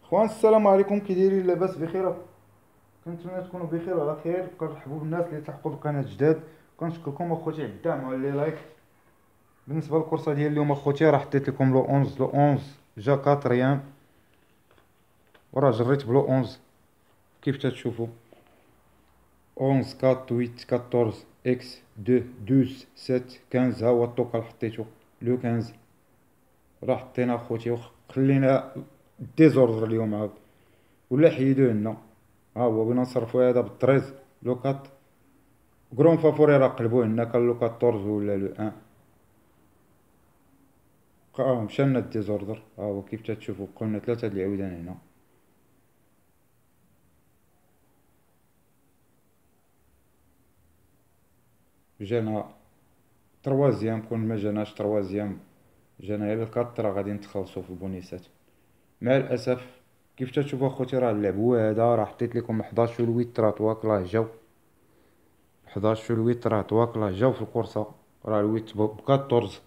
خوان السلام عليكم، كي دايرين؟ لاباس بخير؟ كنتمنى تكونوا بخير وعلى خير. كنرحبوا بالناس اللي تلحقوا القناه جداد. كنشكركم اخوتي على الدعم وعلى لي لايك. بالنسبه للكورسه ديال اليوم اخوتي، راه حطيت لكم لو 11 لو 11 جا كاتريام، وراه جريت بلو 11 كيف تتشوفوا. 11 4 8 14 اكس 2 12 7 15، ها هو الطوكال حطيتو لو 15. راه حطينا اخوتي وخلينا ديزوردر اليوم عاود، ولا حيدوه لنا. ها هو بغينا نصرفو هذا بالطريز لو 4. كرون فافوري راه قلبوه لنا، كان لو 14 ولا لو 1. مشالنا الديزوردر. ها هو كيف تتشوفوا، قلنا ثلاثة د العويدان هنا. جانا تروازيام، كون ما جاناش تروازيام جانا غير الكات، راه غادي نتخلصو في البونيسات مع الاسف. كيف تشوفوا اخوتي، راه اللعب هو هذا. راه حطيت لكم 11 والويت راه تواكلاه جاو. 11 والويت راه تواكلاه جاو في الكورسه. راه الويت ب 14،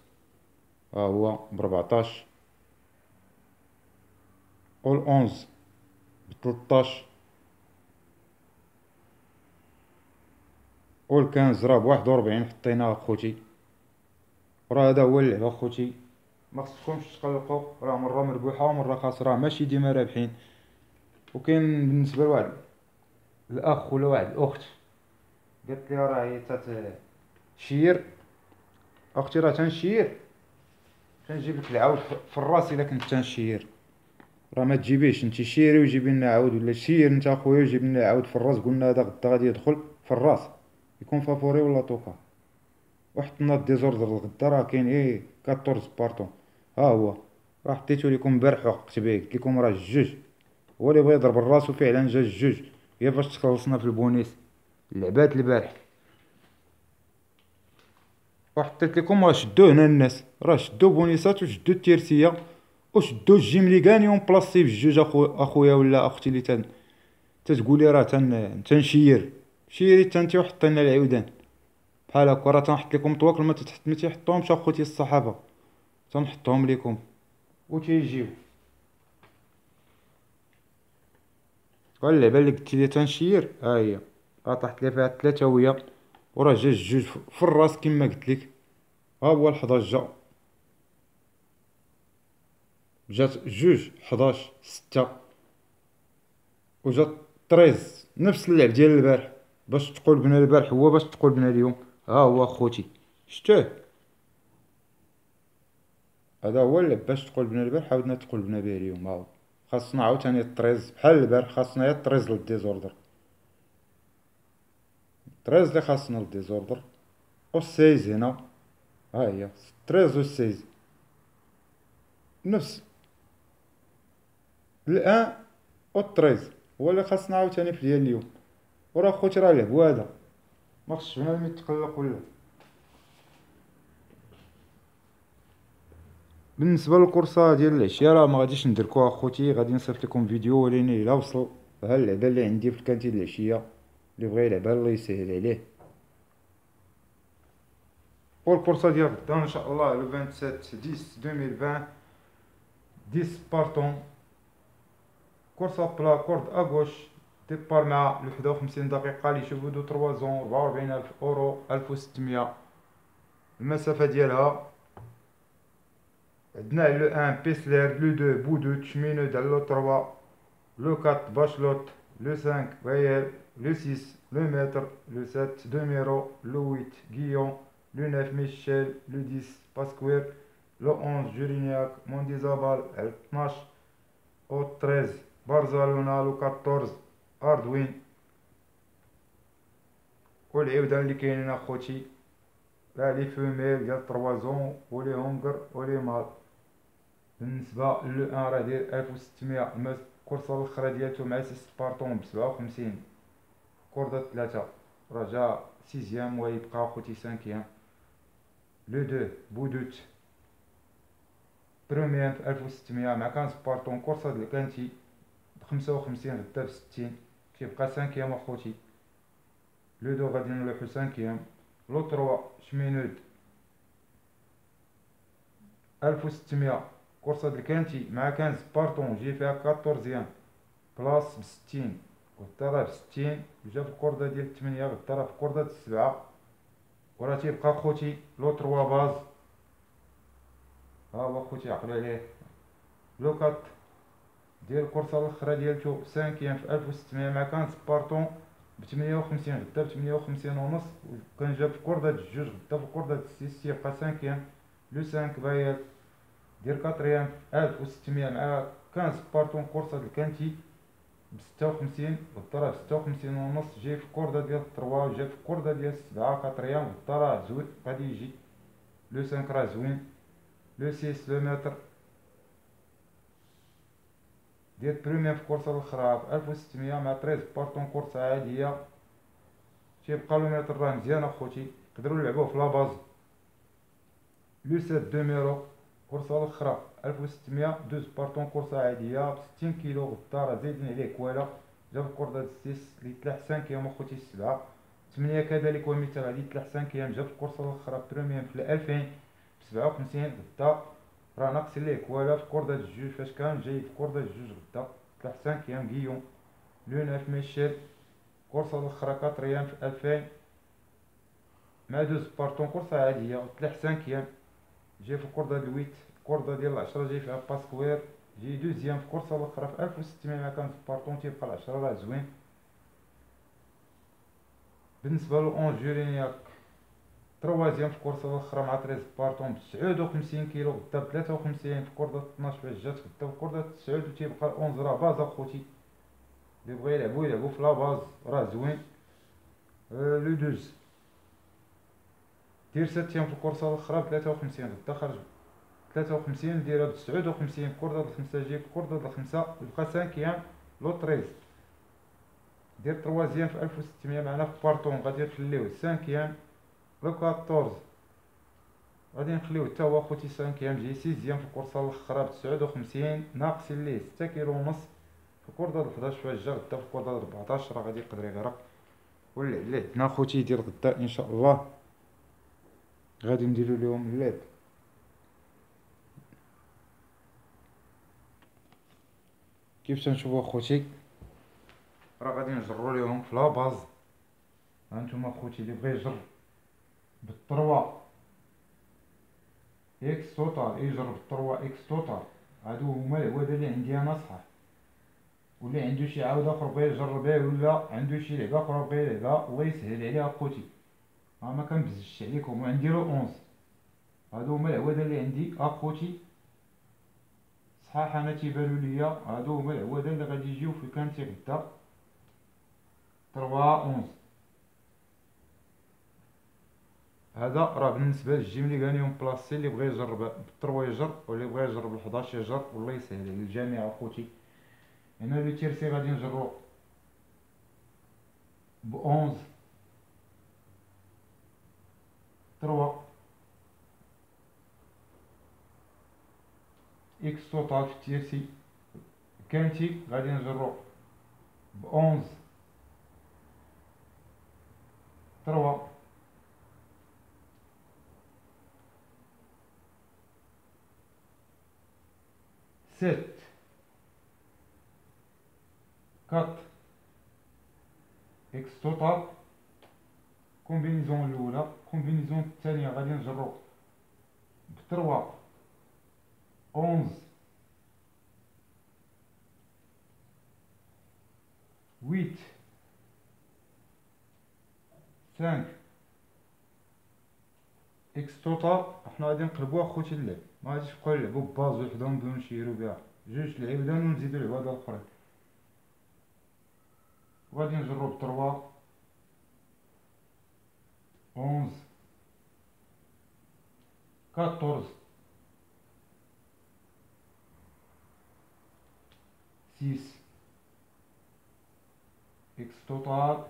ها هو ب 14، وال 11 ب 13، وال 15 راه ب 41 حطيناه اخوتي. راه هذا هو اللعب اخوتي، ما خصكمش تقلقوا. راه مره مربوحه ومره خاسره، ماشي ديما رابحين. وكاين بالنسبه لواحد الاخ ولا واحد الاخت قالت لي راه هي تشير. اختي راه تنشير، تنجيب لك العاود في الراس الا كنت تنشير. راه ما تجيبيش انت شيري وجيبي لنا عاود، ولا شير انت اخويا وجيب لنا عاود في الراس. قلنا هذا غدا غادي يدخل في الراس، يكون فافوري ولا طوكا. وحطنا الديزوردر الغدا، راه كاين 14 بارطون. ها هو راه حطيتو لكم البارح وحقت به، قلت لكم راه الجوج. هو اللي بغى يضرب الراس، وفعلا جا الجوج. هي باش تخلصنا في البونيس اللعبات البارح. وحطيت لكم راه شدو هنا الناس، راه شدو بونيسات وشدو التيرسيه وشدو الجيم لي غانيون بلاصتي بجوج. اخويا ولا اختي اللي تتقولي راه تنشير. شيري انت وحطي لنا العيودان بحال هكا. راه تنحط لكم طواكل ما تيحطوهمش اخوتي الصحابه، تنحطهم لكم وتيجيو. اللعبه اللي قلت لي تنشير ها هي، راه طاحت لي فيها ثلاثه وهي. وراه جا الجوج في الراس كما قلت لك. ها هو ال 11 جات جوج 11 6، وجات 13. نفس اللعب ديال البارح، باش تقول بنا البارح هو باش تقول بنا اليوم. ها هو اخوتي شتوه، هذا هو اللعب باش تقول بنا البارح عاودنا تقول بنا به اليوم. ها هو خاصنا عاوتاني الطريز بحال البارح، خاصنا يا الطريز للديزوردر. الطريز اللي خاصنا للديزوردر، و السيز هنا. ها هي 13 و السيز نفس الان، و الطريز هو اللي خاصنا عاوتاني في ديال اليوم. وراه خوتي راه لعب هذا، ما خصش بنادم يتقلق ولا. بالنسبه للكورسه ديال العشيه راه ما غاديش نديركوها اخوتي، غادي نصيفط لكم فيديو وريني الا وصل. ها اللعبه اللي عندي في الكانتين العشيه، اللي بغى يلعبها الله يسهل عليه. والكورسه ديال غدا ان شاء الله لو 27 10 2020، 10 بارطون. كورسه بلا كورد اغوش، ديبار مع 51 دقيقه اللي يشوفوا دو 3 زون 44000 اورو 1600. المسافه ديالها عندنا لو 1 بيسلير، لو 2 بودوت شمينود، على لو 3 لو 4 باشلوت، لو 5 غيال، لو 6 لو متر، لو 7 دوميرو، لو 8 غيون، لو 9 ميشيل، لو 10 باسكوير، لو 11 جورينياك مونديزابال، على 12 او 13 بارزالونا، لو 14 اردوين. والعيودان اللي كاينين اخوتي، لا لي فوميل ديال 3 زون ولي هونغر ولي مال. بالنسبه لو 1 راه داير 1600. الكورسه الاخرى ديالته مع 6 بارطون ب 57. كورده 3 راه جا سيزيام ويبقى اخوتي سانكيام. لو 2 بودوت بروميير ب 1600 مع 15 بارطون. كورسه د الكانتي ب 55 غدا ب 60، كيبقى سانكيام اخوتي. لو 2 غادي نلوحو سانكيام. لو 3 شمينود 1600 كورسة د الكانتي مع 15 بارطون جاي فيها 14 بلاص ب60، غدا راه ب60. جا في الكوردا ديال 8 غدا راه في الكوردا د 7. وراه تيبقى خوتي لو 3 باز. ها هو خوتي عقل عليه. لو 4 ديال الكورسة الاخرى ديالتو 5 في 1600 مع 15 بارطون ب 58 غدا ب 58 ونص. وكان جا في الكوردا د 2 غدا في الكوردا د 6 تيبقى 5 لو 5 بايال ديال 4 في 1600 مع 15 بارطون كورسة د الكانتي ب 56 غدا راه ب 56 ونص. جاي في الكوردا ديال 3 وجا في الكوردا ديال 7 4 غدا راه زوين غادي يجي. لو 5 راه زوين. لو 6 لو متر ديال بروميير في الكورسة الاخرى ب 1600 مع 13 بارطون كورسة عادية. تيبقى لو متر راه مزيان اخوتي، يقدروا يلعبوه في لاباز. لو 7 2 ميرو كورسة الاخرى 1600 12 بارطون كورسة عادية ب 60 كيلو غدا راه زايدين عليه كوالا. جا في الكوردا د 6 اللي تلاح 5 اخوتي 7 8 كذلك ومثال غادي تلاح 5. جا في الكورسة الاخرى بروميير في 2000 ب 57 غدا راه ناقص ليه كوالا. في الكوردا د 2 فاش كان جاي في الكوردا د 2 غدا تلاح 5 غيون. لو 9 ميشيل كورسة الاخرى 4 في 2000 مع 12 بارطون كورسة عادية تلاح 5. جاي في الكوردا د 8 الكوردا ديال 10 جاي فيها باسكوير. جاي دوزيام في الكورسة الاخرى في 1600 مع 15 بارطون تيبقى 10 راه زوين. بالنسبة ل 11 جورينياك تروازيام في الكورسة الاخرى مع 13 بارطون ب 59 كيلو غدا ب 53 في الكوردا 12 فاش جات غدا في الكوردا 9 وتيبقى 11 راه باز اخوتي. اللي بغا يلعبو في لاباز راه زوين. لو 12 دير 7 في الكورسة الاخرى ب 53 غدا خرج 53 ديرها ب 59 في الكوردا د 5 جاي في الكوردا د 5 يبقى 5 لو 13 دير 3 في 1600 معنا في بارطون غادي نخليوه 5 لو 14 غادي نخليوه حتى هو خوتي 5 جاي 6 في الكورسة الاخرى ب 59 ناقصين ليه 6 كيلو ونص. في الكوردا د 11 فاش جا غدا في الكوردا د 14 راه غادي يقدر يغرق. واللي عندنا خوتي يدير غدا ان شاء الله غادي نديرو ليهم اللعب. كيف تنشوفوا اخوتي راه غادي نجرو ليهم في لاباز. هانتوما اخوتي اللي بغى يجر بالطروا اكس توتال يجر بالطروا اكس توتال. هادو هما العواد اللي عندي انا صح. واللي عنده شي عاود اخر بغى يجر بيه ولا عنده شي لعبه اخرى بغى يلعبها الله يسهل عليه اخوتي. ما كنبزش عليكم ونديرو 11. هادو هما العواد اللي عندي اخوتي صحاح. انا تيبانو ليا هادو هما العواد اللي غادي يجيو في كانتي غدا 3 11. هذا راه بالنسبه للجيم اللي غانيهم بلاصي. اللي بغى يجرب بالطروا يجر واللي بغى يجرب بال11 يجر والله يسهل على الجميع اخوتي. هنا لو تيرسي غادي نجرو ب 11 3 اكس توتال في التيرسي. كانتي غادي نجرو ب 11 3 7 4 اكس توتال. كومبينيزون الاولى. كومبينيزون الثانيه غادي نجرو ب 3 11 8 5 اكس توتال. حنا غادي نقلبو اخوتي اللعب ما غاديش نبقاو نلعبو بباز وحده ونبداو نشيرو بها جوج لعيبه ونزيدو لعبه اخرى. غادي نجرو ب 3 11 14 6 اكس توتال